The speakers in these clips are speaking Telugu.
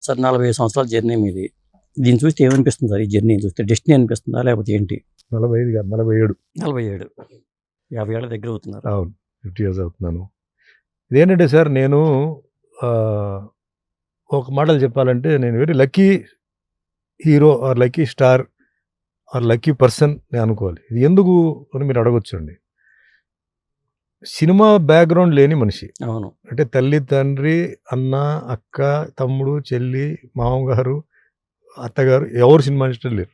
సార్ 40 సంవత్సరాల జర్నీ మీది. దీన్ని చూస్తే ఏమనిపిస్తుంది సార్? ఈ జర్నీ చూస్తే డెస్టినీ అనిపిస్తుందా లేకపోతే ఏంటి? 45 కాదు 47. 47 50 ఏళ్ళ దగ్గర అవుతున్నారు. అవును, 50 years అవుతున్నాను. ఇదేంటంటే సార్, నేను ఒక మాటలు చెప్పాలంటే నేను very lucky hero or lucky star or lucky person నేను అనుకోవాలి. ఇది ఎందుకు అని మీరు అడగొచ్చండి. సినిమా బ్యాక్గ్రౌండ్ లేని మనిషి. అవును. అంటే తల్లి, తండ్రి, అన్న, అక్క, తమ్ముడు, చెల్లి, మామగారు, అత్తగారు ఎవరు సినిమా ఇండస్ట్రీ లేరు.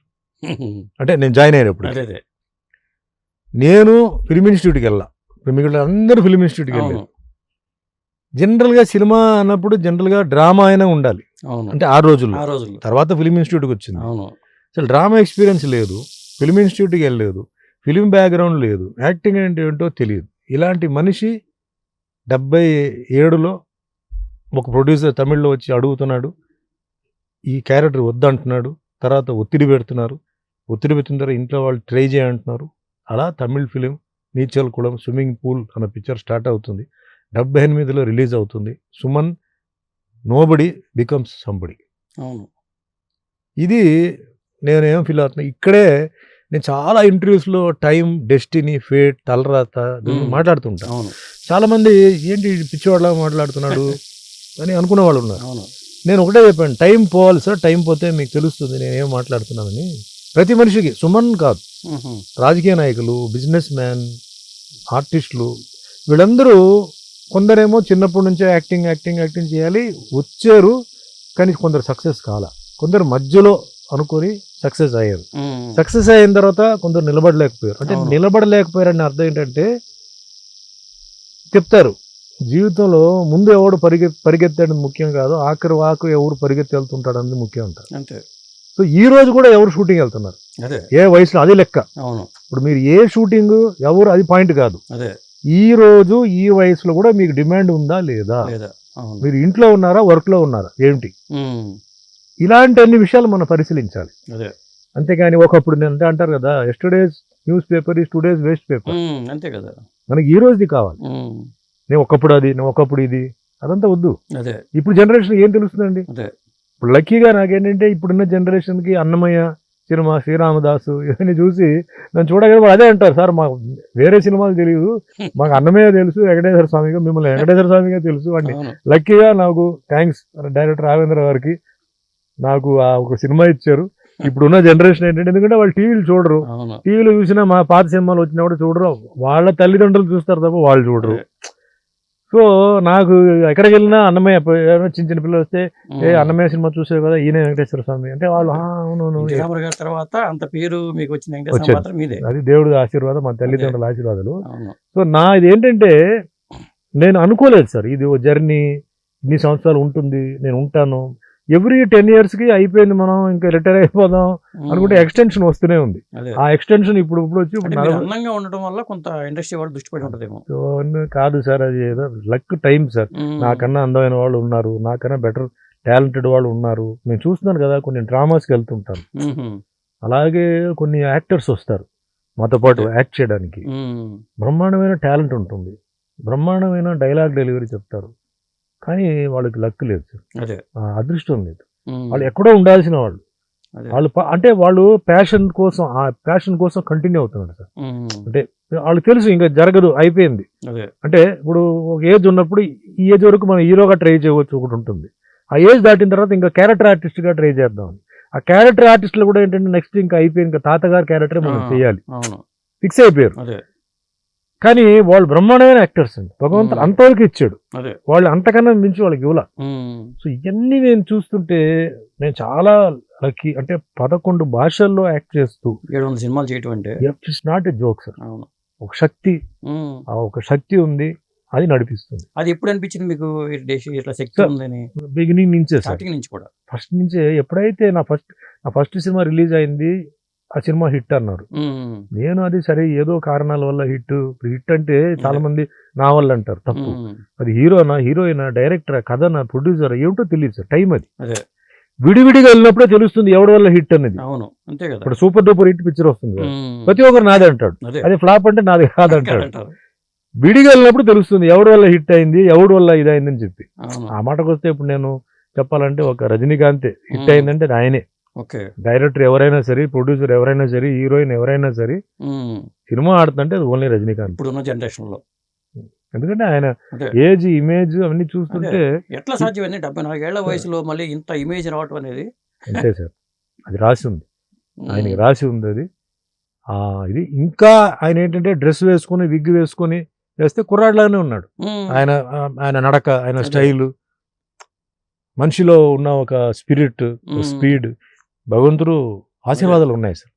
అంటే నేను జాయిన్ అయినప్పుడు అదే నేను ఫిల్మ్ ఇన్స్టిట్యూట్కి వెళ్ళా. మిగిలిన అందరూ ఫిల్మ్ ఇన్స్టిట్యూట్కి వెళ్ళారు. జనరల్గా సినిమా అన్నప్పుడు జనరల్గా డ్రామా అయినా ఉండాలి. అంటే ఆ రోజుల్లో. తర్వాత ఫిల్మ్ ఇన్స్టిట్యూట్కి వచ్చింది. అసలు డ్రామా ఎక్స్పీరియన్స్ లేదు, ఫిల్మ్ ఇన్స్టిట్యూట్కి వెళ్ళలేదు, ఫిల్మ్ బ్యాక్గ్రౌండ్ లేదు, యాక్టింగ్ అంటే ఏంటో తెలియదు. ఇలాంటి మనిషి 77లో ఒక ప్రొడ్యూసర్ తమిళ్లో వచ్చి అడుగుతున్నాడు, ఈ క్యారెక్టర్ వద్దంటున్నాడు. తర్వాత ఒత్తిడి పెడుతున్నారు. ఒత్తిడి పెట్టిన తర్వాత ఇంట్లో వాళ్ళు ట్రై చేయంటున్నారు. అలా Tamil film Neechal కుళం swimming pool అన్న పిక్చర్ స్టార్ట్ అవుతుంది. 78లో రిలీజ్ అవుతుంది. Suman nobody becomes somebody. ఇది నేనేం ఫీల్ అవుతున్నా, ఇక్కడే నేను చాలా ఇంటర్వ్యూస్లో టైం, డెస్టినీ, ఫేట్, తలరాత మాట్లాడుతుంటా. చాలామంది ఏంటి పిచ్చివాళ్ళ మాట్లాడుతున్నాడు అని అనుకునే వాళ్ళు ఉన్నారు. నేను ఒకటే చెప్పాను, టైం పోవాలి సార్, టైం పోతే మీకు తెలుస్తుంది నేనేం మాట్లాడుతున్నానని. ప్రతి మనిషికి, సుమన్ కాదు, రాజకీయ నాయకులు, బిజినెస్ మ్యాన్, ఆర్టిస్టులు, వీళ్ళందరూ కొందరేమో చిన్నప్పటి నుంచే యాక్టింగ్ యాక్టింగ్ యాక్టింగ్ చేయాలి వచ్చారు, కానీ కొందరు సక్సెస్ కాల, కొందరు మధ్యలో అనుకొని సక్సెస్ అయ్యారు. సక్సెస్ అయిన తర్వాత కొందరు నిలబడలేకపోయారు. అంటే నిలబడలేకపోయారని అర్థం ఏంటంటే, చెప్తారు జీవితంలో ముందు ఎవడు పరిగెత్తాడని ముఖ్యం కాదు, ఆఖరి వాకు ఎవరు పరిగెత్తి వెళ్తుంటాడు అన్నది ముఖ్యం అంటారు. అంతే. సో ఈ రోజు కూడా ఎవరు షూటింగ్ వెళ్తున్నారు, ఏ వయసులో, అదే లెక్క. ఇప్పుడు మీరు ఏ షూటింగ్ ఎవరు, అది పాయింట్ కాదు. ఈ రోజు ఈ వయసులో కూడా మీకు డిమాండ్ ఉందా లేదా, మీరు ఇంట్లో ఉన్నారా, వర్క్లో ఉన్నారా, ఏమిటి, ఇలాంటి అన్ని విషయాలు మనం పరిశీలించాలి. అంతేగాని ఒకప్పుడు నేను అంటారు కదా, yesterday's news paper is today's waste paper. అంతే కదా, మనకి ఈ రోజుది కావాలి. నేను ఒకప్పుడు అది, నేను ఒకప్పుడు ఇది, అదంతా వద్దు. ఇప్పుడు జనరేషన్ ఏం తెలుస్తుందండి. ఇప్పుడు లక్కీగా నాకేంటంటే ఇప్పుడున్న జనరేషన్కి అన్నమయ్య సినిమా, శ్రీరామదాసు ఇవన్నీ చూసి నన్ను చూడగల అదే అంటారు, సార్ మాకు వేరే సినిమాలు తెలియదు, మాకు అన్నమయ్య తెలుసు, వెంకటేశ్వర స్వామిగా, మిమ్మల్ని వెంకటేశ్వర స్వామిగా తెలుసు అని. లక్కీగా నాకు థ్యాంక్స్ డైరెక్టర్ రాఘవేంద్ర గారికి, నాకు ఒక సినిమా ఇచ్చారు. ఇప్పుడున్న జనరేషన్ ఏంటంటే, ఎందుకంటే వాళ్ళు టీవీలు చూడరు, టీవీలో చూసినా మా పాత సినిమాలు వచ్చినప్పుడు చూడరు, వాళ్ళ తల్లిదండ్రులు చూస్తారు తప్ప వాళ్ళు చూడరు. సో నాకు ఎక్కడికి వెళ్ళినా అన్నమయ్య, చిన్న చిన్న పిల్లలు వస్తే అన్నమయ్య సినిమా చూసే కదా ఈయన వెంకటేశ్వర స్వామి అంటే వాళ్ళు అవును. తర్వాత అంత పేరు మీకు వచ్చింది, అది దేవుడి ఆశీర్వాదం, మా తల్లిదండ్రుల ఆశీర్వాదాలు. సో నా ఇది ఏంటంటే, నేను అనుకోలేదు సార్ ఇది ఓ జర్నీ ఇన్ని సంవత్సరాలు ఉంటుంది, నేను ఉంటాను. ఎవ్రీ 10 yearsకి అయిపోయింది, మనం ఇంకా రిటైర్ అయిపోదాం అనుకుంటే ఎక్స్టెన్షన్ వస్తూనే ఉంది. ఆ ఎక్స్టెన్షన్ ఇప్పుడు వచ్చి అందంగా ఉండడం వల్ల కొంత ఇండస్ట్రీ వాళ్ళు దృష్టి పెట్టి ఉంటుందేమో. కాదు సార్, అది ఏదో లక్ టైం సార్. నాకన్నా అందమైన వాళ్ళు ఉన్నారు, నాకన్నా బెటర్ టాలెంటెడ్ వాళ్ళు ఉన్నారు. నేను చూస్తున్నాను కదా, కొన్ని డ్రామాస్కి వెళ్తుంటాను, అలాగే కొన్ని యాక్టర్స్ వస్తారు మాతో పాటు యాక్ట్ చేయడానికి. బ్రహ్మాండమైన టాలెంట్ ఉంటుంది, బ్రహ్మాండమైన డైలాగ్ డెలివరీ చెప్తారు, కానీ వాళ్ళకి లక్ లేదు సార్, అదృష్టం లేదు. వాళ్ళు ఎక్కడో ఉండాల్సిన వాళ్ళు, అంటే వాళ్ళు ప్యాషన్ కోసం కంటిన్యూ అవుతున్నారు సార్. అంటే వాళ్ళకి తెలుసు ఇంకా జరగదు, అయిపోయింది. అంటే ఇప్పుడు ఒక ఏజ్ ఉన్నప్పుడు ఈ ఏజ్ వరకు మనం హీరోగా ట్రై చేయవచ్చు ఒకటి ఉంటుంది. ఆ ఏజ్ దాటిన తర్వాత ఇంకా క్యారెక్టర్ ఆర్టిస్ట్గా ట్రై చేద్దాం. ఆ క్యారెక్టర్ ఆర్టిస్టులు కూడా ఏంటంటే నెక్స్ట్ ఇంకా అయిపోయింది, ఇంకా తాతగారి క్యారెక్టర్ మనం చేయాలి ఫిక్స్ అయిపోయారు. కానీ వాళ్ళు బ్రహ్మాండమైన యాక్టర్స్ అండి, భగవంతుడు అంతవరకు ఇచ్చాడు, వాళ్ళు అంతకన్నా మించి వాళ్ళకి ఇవ్వాల. సో ఇవన్నీ నేను చూస్తుంటే నేను చాలా లక్కీ. అంటే 11 భాషల్లో యాక్ట్ చేస్తూ 700 సినిమాలు చేయటం అంటే it's not a joke sir. ఒక శక్తి, ఒక శక్తి ఉంది, అది నడిపిస్తుంది. అది ఎప్పుడు అనిపించింది మీకు ఇట్లా శక్తి ఉందని? బిగినింగ్ నుంచే, స్టార్టింగ్ నుంచి కూడా, ఫస్ట్ నుంచే. ఎప్పుడైతే నా ఫస్ట్ సినిమా రిలీజ్ అయింది, ఆ సినిమా హిట్ అన్నారు. నేను అది సరే ఏదో కారణాల వల్ల హిట్ అంటే చాలా మంది నా వల్ల అంటారు, తప్పు. అది హీరోనా, హీరోయినా, డైరెక్టరా, కథనా, ప్రొడ్యూసరా, ఏమిటో తెలియదు సార్. టైం అది విడివిడిగా వెళ్ళినప్పుడే తెలుస్తుంది ఎవరి వల్ల హిట్ అనేది. ఇప్పుడు సూపర్ డూపర్ హిట్ పిక్చర్ వస్తుంది, ప్రతి ఒక్కరు నాదే అంటాడు, అది ఫ్లాప్ అంటే నాది కాదంటాడు. విడిగా వెళ్ళినప్పుడు తెలుస్తుంది ఎవరి వల్ల హిట్ అయింది, ఎవరి వల్ల ఇదైందని చెప్పి. ఆ మాటకు వస్తే ఇప్పుడు నేను చెప్పాలంటే ఒక రజనీకాంత్ హిట్ అయిందంటే అది ఆయనే. ఓకే. డైరెక్టర్ ఎవరైనా సరే, ప్రొడ్యూసర్ ఎవరైనా సరే, హీరోయిన్ ఎవరైనా సరే సినిమా ఆడుతుంటే అది ఓన్లీ రజనీకాంత్. ఇప్పుడున్న జనరేషన్ లో ఎందుకంటే ఆయన అదే. ఏజ్, ఇమేజ్ అవన్నీ చూస్తుంటే ఎట్లా సాధ్యమైంది 74 ఏళ్ల వయసులో మళ్ళీ ఇంత ఇమేజ్ రావటం అనేది? అంతే సార్, అది రాసి ఉంది, ఆయనకి రాసి ఉంది అది. ఇది ఇంకా ఆయన ఏంటంటే డ్రెస్ వేసుకొని, విగ్ వేసుకొని వేస్తే కుర్రాడిలాగానే ఉన్నాడు. ఆయన నడక, ఆయన స్టైల్, మనిషిలో ఉన్న ఒక స్పిరిట్, స్పీడ్, భగవంతుడు ఆశీర్వాదాలు ఉన్నాయి సార్.